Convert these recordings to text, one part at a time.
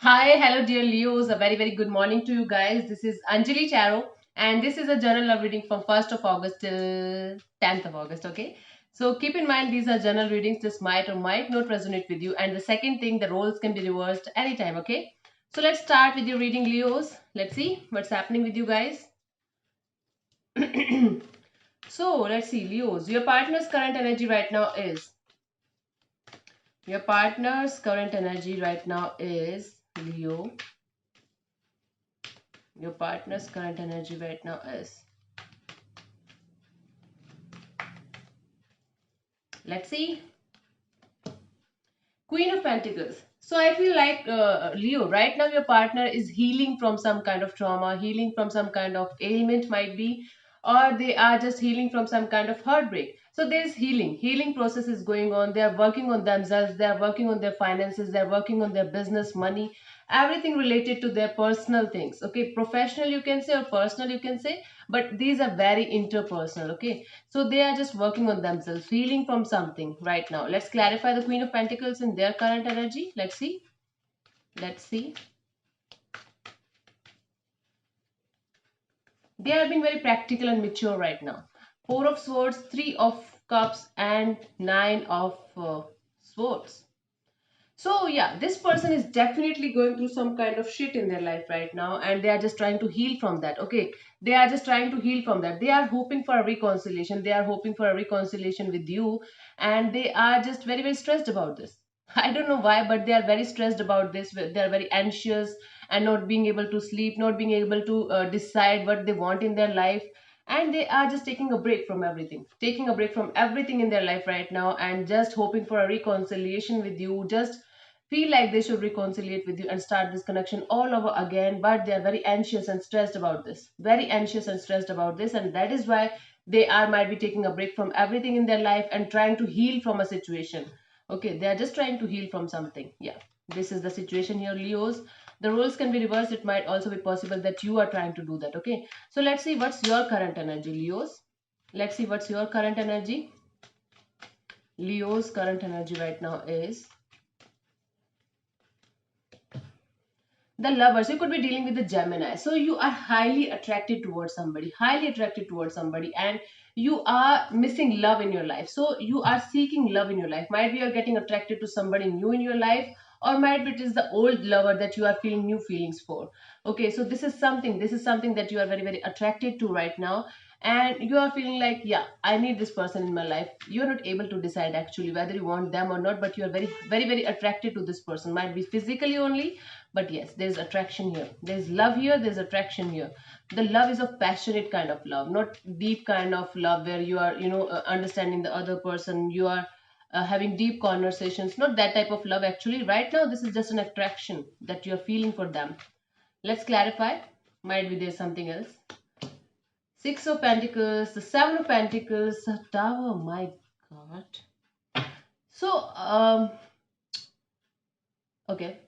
Hi, hello, dear Leos. A very, very good morning to you guys. This is Anjali Charo, and this is a journal of reading from 1st of August till 10th of August. Okay, so keep in mind these are journal readings, this might or might not resonate with you. And the second thing, the roles can be reversed anytime. Okay, so let's start with your reading, Leos. Let's see what's happening with you guys. So let's see, Leos, your partner's current energy right now is your partner's current energy right now is Leo. Your partner's current energy right now is. Let's see. Queen of Pentacles. So I feel like Leo, right now your partner is healing from some kind of trauma, healing from some kind of ailment might be, or they are just healing from some kind of heartbreak. So there's healing. Healing process is going on. They are working on themselves. They are working on their finances. They are working on their business, money, everything related to their personal things. Okay, professional you can say or personal you can say, but these are very interpersonal. Okay, so they are just working on themselves, healing from something right now. Let's clarify the Queen of Pentacles in their current energy. Let's see. Let's see. They are being very practical and mature right now. Four of Swords, Three of Cups, and Nine of Swords. So yeah, this person is definitely going through some kind of shit in their life right now, and they are just trying to heal from that. Okay, they are just trying to heal from that. They are hoping for a reconciliation. They are hoping for a reconciliation with you, and they are just very, very stressed about this. I don't know why, but they are very stressed about this. They are very anxious and not being able to sleep, not being able to decide what they want in their life. And they are just taking a break from everything, taking a break from everything in their life right now, and just hoping for a reconciliation with you. Just feel like they should reconcile with you and start this connection all over again, but they are very anxious and stressed about this, very anxious and stressed about this, and that is why they are might be taking a break from everything in their life and trying to heal from a situation. Okay, they are just trying to heal from something. Yeah, this is the situation here, Leos. The roles can be reversed. It might also be possible that you are trying to do that. Okay, so let's see what's your current energy, Leos. Let's see what's your current energy. Leo's current energy right now is the lovers. You could be dealing with the Gemini, so you are highly attracted towards somebody, highly attracted towards somebody, and you are missing love in your life, so you are seeking love in your life. Might be you're getting attracted to somebody new in your life, or might be it is the old lover that you are feeling new feelings for. Okay, so this is something that you are very, very attracted to right now, and you are feeling like, yeah, I need this person in my life. You're not able to decide actually whether you want them or not, but you are very, very, very attracted to this person. Might be physically only, but yes, there's attraction here, there's love here, there's attraction here. The love is a passionate kind of love, not deep kind of love where you are, understanding the other person, you are having deep conversations, not that type of love actually. Right now this is just an attraction that you're feeling for them. Let's clarify. Might be there's something else. Six of Pentacles, the Seven of Pentacles, the Tower. My God. So okay,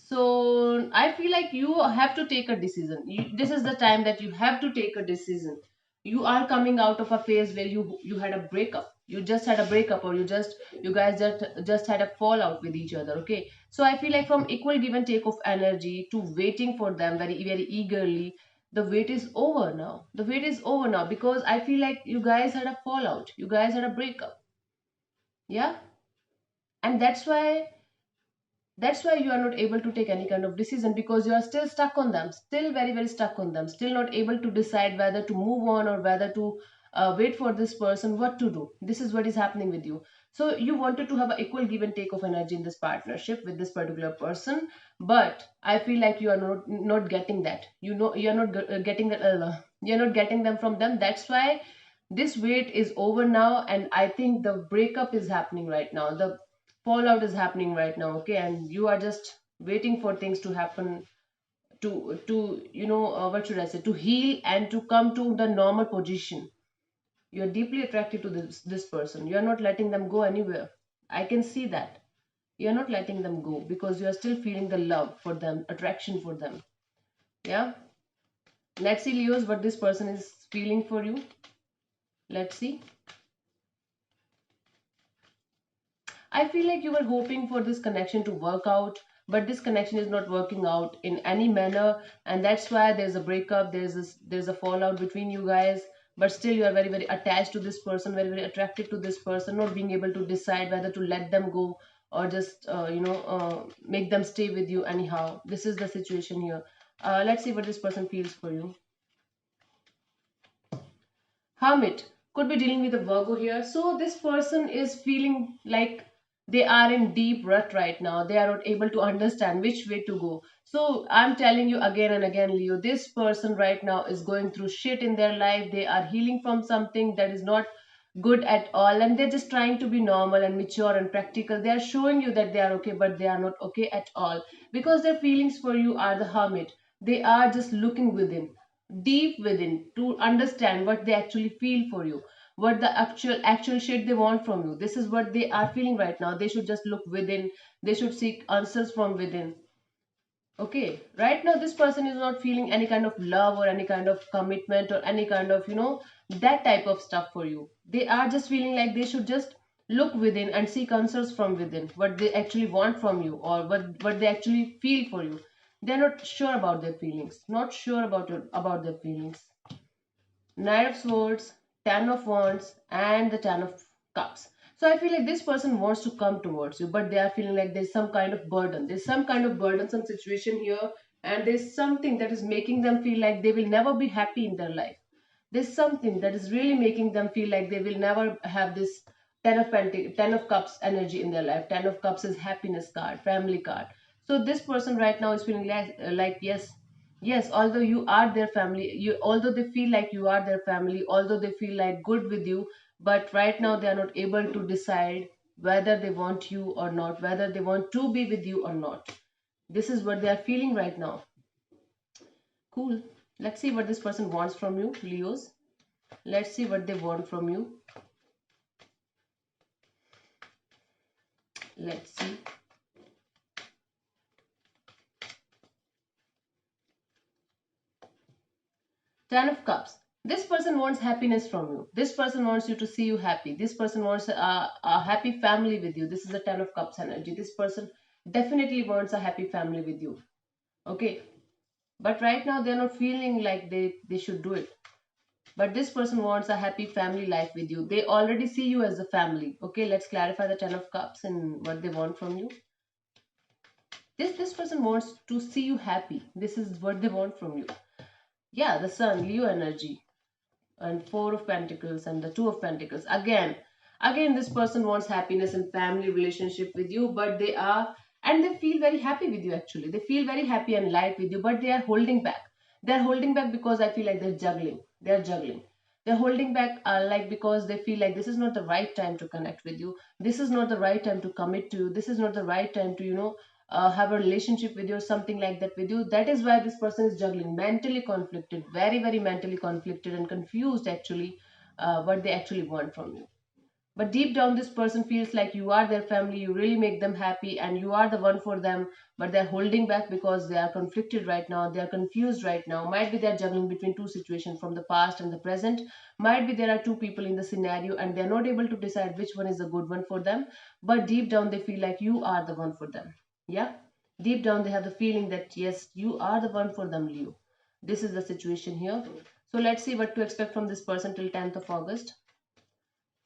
so I feel like you have to take a decision. This is the time that you have to take a decision. You are coming out of a phase where you had a breakup. You just had a breakup, or you guys just had a fallout with each other. Okay, so I feel like from equal give and take of energy to waiting for them very, very eagerly, the wait is over now. The wait is over now because I feel like you guys had a fallout. You guys had a breakup. Yeah, and that's why you are not able to take any kind of decision, because you are still stuck on them, still very, very stuck on them, still not able to decide whether to move on or whether to wait for this person, what to do. This is what is happening with you. So you wanted to have an equal give and take of energy in this partnership with this particular person, but I feel like you are not getting that. You're not getting that. You're not getting them from them. That's why this wait is over now, and I think the breakup is happening right now. The fallout is happening right now. Okay, and you are just waiting for things to happen, to what should I say, to heal and to come to the normal position. You're deeply attracted to this person. You're not letting them go anywhere. I can see that. You're not letting them go because you are still feeling the love for them, attraction for them. Yeah, let's see, Leos, what this person is feeling for you. Let's see. I feel like you were hoping for this connection to work out, but this connection is not working out in any manner, and that's why there's a breakup, there's a fallout between you guys. But still you are very very attached to this person, very very attracted to this person, not being able to decide whether to let them go or just make them stay with you anyhow. This is the situation here. Let's see what this person feels for you. Hermit could be dealing with a Virgo here. So this person is feeling like they are in deep rut right now. They are not able to understand which way to go. So I'm telling you again and again, Leo, this person right now is going through shit in their life. They are healing from something that is not good at all, and they're just trying to be normal and mature and practical. They are showing you that they are okay, but they are not okay at all, because their feelings for you are the Hermit. They are just looking within, deep within, to understand what they actually feel for you, what the actual shit they want from you. This is what they are feeling right now. They should just look within. They should seek answers from within. Okay, right now this person is not feeling any kind of love or any kind of commitment or any kind of, that type of stuff for you. They are just feeling like they should just look within and seek answers from within, what they actually want from you, or what they actually feel for you. They're not sure about their feelings, not sure about their feelings. Knight of Swords, Ten of Wands, and the Ten of Cups. So I feel like this person wants to come towards you, but they are feeling like there's some kind of burden. There's some kind of burdensome situation here, and there's something that is making them feel like they will never be happy in their life. There's something that is really making them feel like they will never have this Ten of Cups energy in their life. Ten of Cups is happiness card, family card. So this person right now is feeling like yes, yes, although you are their family, although they feel like you are their family, although they feel like good with you, but right now they are not able to decide whether they want you or not, whether they want to be with you or not. This is what they are feeling right now. Cool. Let's see what this person wants from you, Leos. Let's see what they want from you. Let's see. Ten of Cups. This person wants happiness from you. This person wants you to see you happy. This person wants a happy family with you. This is the Ten of Cups energy. This person definitely wants a happy family with you. Okay. But right now they're not feeling like they should do it. But this person wants a happy family life with you. They already see you as a family. Okay, let's clarify the Ten of Cups and what they want from you. This person wants to see you happy. This is what they want from you. Yeah, the Sun, Leo energy, and Four of Pentacles and the Two of Pentacles. Again, this person wants happiness and family relationship with you, but they feel very happy with you actually. They feel very happy and light with you, but they are holding back. They're holding back because I feel like they're juggling. They're juggling. They're holding back like because they feel like this is not the right time to connect with you. This is not the right time to commit to you. This is not the right time to, have a relationship with you or something like that with you. That is why this person is juggling, mentally conflicted, very very mentally conflicted and confused actually, what they actually want from you. But deep down this person feels like you are their family, you really make them happy and you are the one for them, but they're holding back because they are conflicted right now, they are confused right now. Might be they're juggling between two situations from the past and the present. Might be there are two people in the scenario and they're not able to decide which one is the good one for them, but deep down they feel like you are the one for them. Yeah, deep down they have the feeling that yes, you are the one for them, Leo. This is the situation here. So let's see what to expect from this person till 10th of August,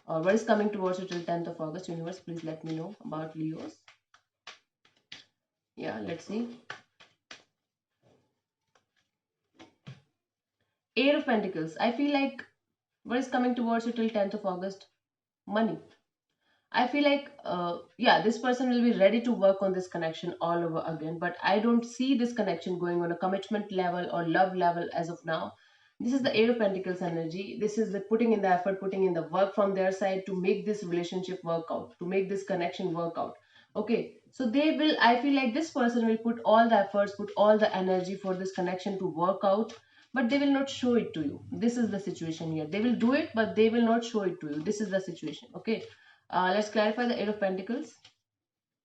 or what is coming towards you till 10th of August. Universe, please let me know about Leos. Yeah, let's see. Eight of Pentacles. I feel like what is coming towards you till 10th of August? Money. I feel like, yeah, this person will be ready to work on this connection all over again, but I don't see this connection going on a commitment level or love level as of now. This is the Eight of Pentacles energy. This is the putting in the effort, putting in the work from their side to make this relationship work out, to make this connection work out. Okay, so they will, I feel like this person will put all the efforts, put all the energy for this connection to work out, but they will not show it to you. This is the situation here. They will do it, but they will not show it to you. This is the situation. Okay, let's clarify the Eight of Pentacles.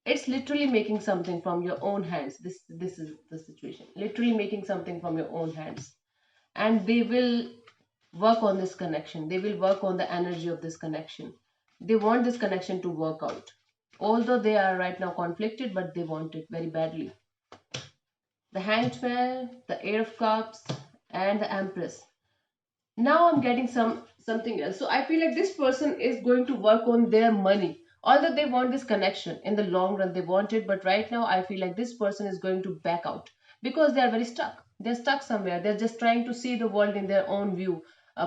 It's literally making something from your own hands. This is the situation. Literally making something from your own hands. And they will work on this connection. They will work on the energy of this connection. They want this connection to work out. although they are right now conflicted, but they want it very badly. The Hanged Man, the Ace of Cups, and the Empress. Now I'm getting something else. So I feel like this person is going to work on their money, although they want this connection in the long run, they want it, but right now I feel like this person is going to back out because they are very stuck. They're stuck somewhere. They're just trying to see the world in their own view,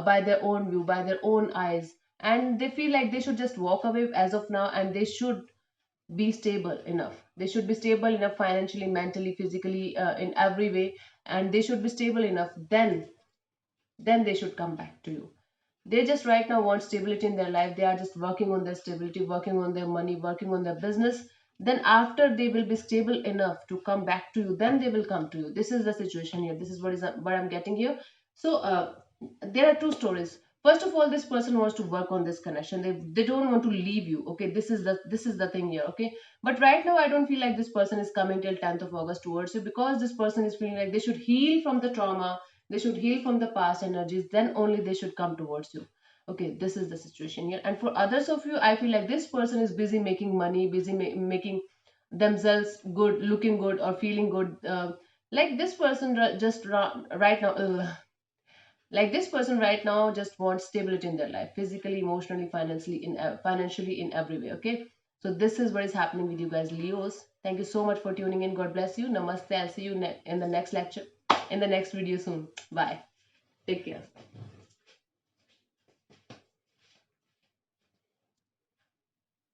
by their own view, by their own eyes, and they feel like they should just walk away as of now, and they should be stable enough. They should be stable enough financially, mentally, physically, in every way, and they should be stable enough. Then they should come back to you. They just right now want stability in their life. They are just working on their stability, working on their money, working on their business. Then after they will be stable enough to come back to you, then they will come to you. This is the situation here. This is what I'm getting here. So there are two stories. First of all, this person wants to work on this connection. They don't want to leave you. Okay, this is the thing here. Okay, but right now I don't feel like this person is coming till 10th of August towards you, because this person is feeling like they should heal from the trauma, they should heal from the past energies, then only they should come towards you. Okay, this is the situation here. And for others of you, I feel like this person is busy making money, busy making themselves good, looking good, or feeling good. Like this person right now, like this person right now just wants stability in their life, physically, emotionally, financially, in every way. Okay, so this is what is happening with you guys, Leos. Thank you so much for tuning in. God bless you. Namaste. I'll see you in the next lecture, in the next video soon. Bye. Take care.